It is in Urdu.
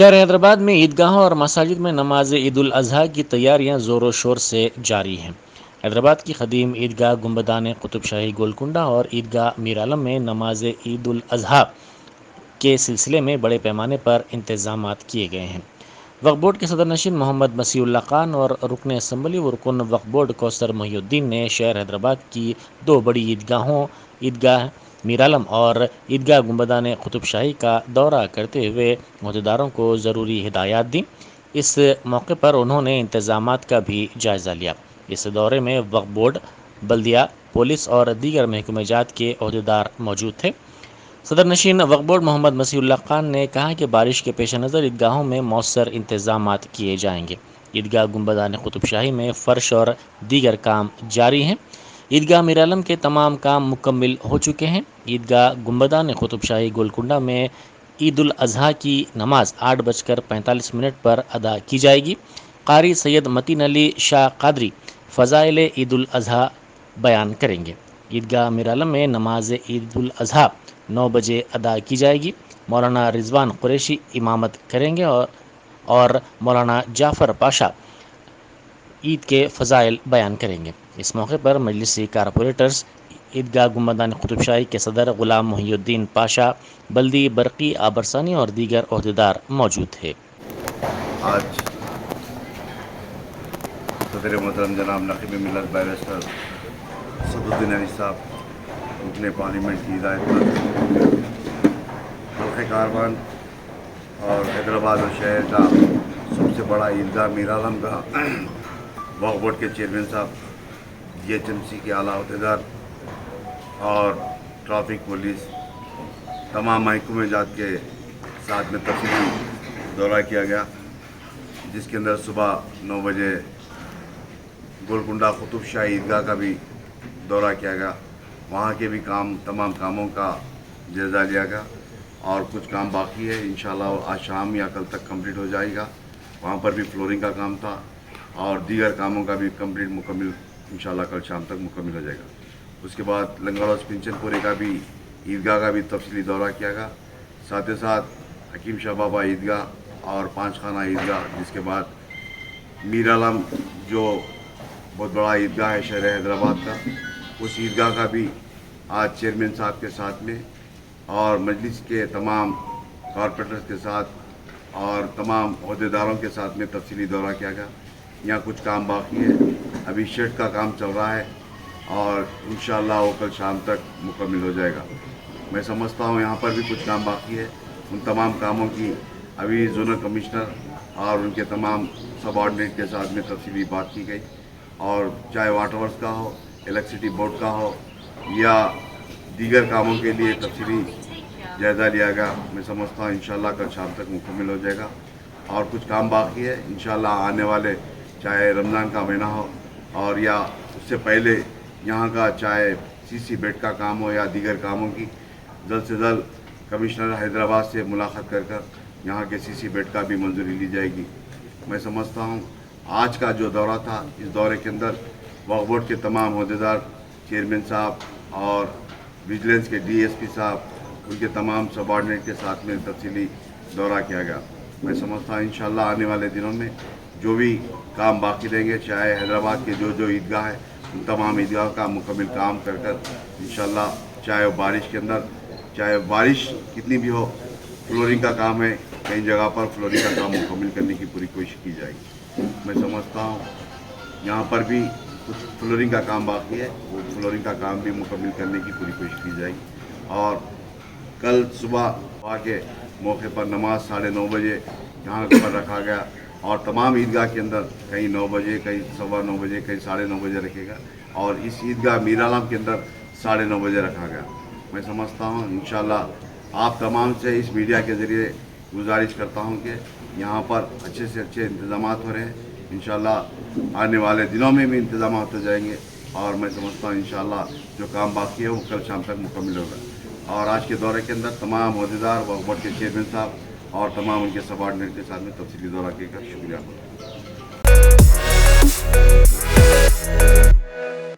شہر حیدرآباد میں عیدگاہوں اور مساجد میں نماز عید الاضحیٰ کی تیاریاں زور و شور سے جاری ہیں۔ حیدرآباد کی قدیم عیدگاہ گنبدان قطب شاہی گولکنڈہ اور عیدگاہ میر عالم میں نماز عید الاضحیٰ کے سلسلے میں بڑے پیمانے پر انتظامات کیے گئے ہیں۔ وقف بورڈ کے صدر نشین محمد مسیح اللہ خان اور رکن اسمبلی و رکن وقف بورڈ کوثر محی الدین نے شہر حیدرآباد کی دو بڑی عیدگاہوں عیدگاہ میر عالم اور عیدگاہ گنبدان قطب شاہی کا دورہ کرتے ہوئے عہدیداروں کو ضروری ہدایات دیں۔ اس موقع پر انہوں نے انتظامات کا بھی جائزہ لیا۔ اس دورے میں وقف بورڈ، بلدیہ، پولیس اور دیگر محکمہ جات کے عہدیدار موجود تھے۔ صدر نشین وقف بورڈ محمد مسیح اللہ خان نے کہا کہ بارش کے پیش نظر عیدگاہوں میں مؤثر انتظامات کیے جائیں گے۔ عیدگاہ گنبدان قطب شاہی میں فرش اور دیگر کام جاری ہیں۔ عیدگاہ میر عالم کے تمام کام مکمل ہو چکے ہیں۔ عیدگاہ گنبدان قطب شاہی گولکنڈہ میں عید الاضحیٰ کی نماز 8:45 پر ادا کی جائے گی۔ قاری سید متین علی شاہ قادری فضائل عید الاضحیٰ بیان کریں گے۔ عیدگاہ میر عالم میں نماز عید الاضحیٰ 9 بجے ادا کی جائے گی۔ مولانا رضوان قریشی امامت کریں گے اور مولانا جعفر پاشا عید کے فضائل بیان کریں گے۔ اس موقع پر مجلسی کارپوریٹرز، عیدگاہ گنبدان قطب شاہی کے صدر غلام محی الدین پاشا، بلدی برقی آبرسانی اور دیگر عہدیدار موجود تھے۔ آج صدر محترم جناب نقیب ملت بیرسٹر اسدالدین علی صاحب رکن پارلیمنٹ کی ہدایت پر حلقۂ کاروان اور حیدرآباد اور شہر کا سب سے بڑا عیدگاہ میر عالم کا وقف بورڈ کے چیئرمین صاحب، GHMC کے اعلیٰ عہدیدار اور ٹریفک پولیس تمام محکمہ جات کے ساتھ میں تفصیلی دورہ کیا گیا، جس کے اندر صبح 9 بجے گولکنڈہ قطب شاہی عیدگاہ کا بھی دورہ کیا گیا۔ وہاں کے بھی تمام کاموں کا جائزہ لیا گیا اور کچھ کام باقی ہے، انشاءاللہ آج شام یا کل تک کمپلیٹ ہو جائے گا۔ وہاں پر بھی فلورنگ کا کام تھا اور دیگر کاموں کا بھی مکمل انشاءاللہ کل شام تک مکمل ہو جائے گا۔ اس کے بعد لنگر ہاؤس پنچن پورے کا بھی عیدگاہ کا بھی تفصیلی دورہ کیا گیا، ساتھ ہی ساتھ حکیم شاہ بابا عیدگاہ اور پانچ خانہ عیدگاہ، جس کے بعد میر عالم جو بہت بڑا عیدگاہ ہے شہر حیدرآباد کا، اس عیدگاہ کا بھی آج چیئرمین صاحب کے ساتھ میں اور مجلس کے تمام کارپوریٹرز کے ساتھ اور تمام عہدیداروں کے ساتھ میں تفصیلی دورہ کیا گیا۔ یہاں کچھ کام باقی ہے، ابھی شیڈ کا کام چل رہا ہے اور انشاءاللہ وہ کل شام تک مکمل ہو جائے گا۔ میں سمجھتا ہوں یہاں پر بھی کچھ کام باقی ہے، ان تمام کاموں کی ابھی زونل کمشنر اور ان کے تمام سب آرڈینیٹ کے ساتھ میں تفصیلی بات کی گئی، اور چاہے واٹر ورکس کا ہو، الیکٹریسٹی بورڈ کا ہو یا دیگر کاموں کے لیے تفصیلی جائزہ لیا گیا۔ میں سمجھتا ہوں انشاءاللہ کل شام تک مکمل ہو جائے گا، اور کچھ کام باقی ہے انشاءاللہ آنے والے، چاہے رمضان کا مہینہ ہو اور یا اس سے پہلے یہاں کا چاہے CC بیڈ کا کام ہو یا دیگر کاموں کی جلد سے جلد کمشنر حیدرآباد سے ملاقات کر یہاں کے CC بیڈ کا بھی منظوری لی جائے گی۔ میں سمجھتا ہوں آج کا جو دورہ تھا، اس دورے کے اندر وقف بورڈ کے تمام عہدیدار، چیئرمین صاحب اور وجیلنس کے DSP صاحب، ان کے تمام سب آرڈینیٹ کے ساتھ میں تفصیلی دورہ کیا گیا۔ میں سمجھتا ہوں انشاءاللہ آنے والے دنوں میں جو بھی کام باقی رہیں گے، چاہے حیدرآباد کے جو عیدگاہ ہے، ان تمام عیدگاہ کا مکمل کام کر انشاءاللہ، چاہے وہ بارش کے اندر، چاہے بارش کتنی بھی ہو، فلورنگ کا کام ہے، کئی جگہ پر فلورنگ کا کام مکمل کرنے کی پوری کوشش کی جائے گی۔ میں سمجھتا ہوں یہاں پر بھی کچھ فلورنگ کا کام باقی ہے، وہ فلورنگ کا کام بھی مکمل کرنے کی پوری کوشش کی جائے گی، اور کل صبح کے موقع پر نماز 9:30 بجے یہاں پر رکھا گیا، اور تمام عیدگاہ کے اندر کہیں 9 بجے، کہیں 9:15 بجے، کہیں 9:30 بجے رکھے گا، اور اس عیدگاہ میر عالم کے اندر 9:30 بجے رکھا گیا۔ میں سمجھتا ہوں انشاءاللہ آپ تمام سے اس میڈیا کے ذریعے گزارش کرتا ہوں کہ یہاں پر اچھے سے اچھے انتظامات ہو رہے ہیں، انشاءاللہ آنے والے دنوں میں بھی انتظامات ہو جائیں گے، اور میں سمجھتا ہوں انشاءاللہ جو کام باقی ہے وہ کل شام تک مکمل ہوگا۔ اور آج کے دورے کے اندر تمام عہدیدار وقف بورڈ کے چیئرمین صاحب اور تمام ان کے سب آرڈینیٹ کے ساتھ میں تفصیلی دورہ کیے گا۔ شکریہ۔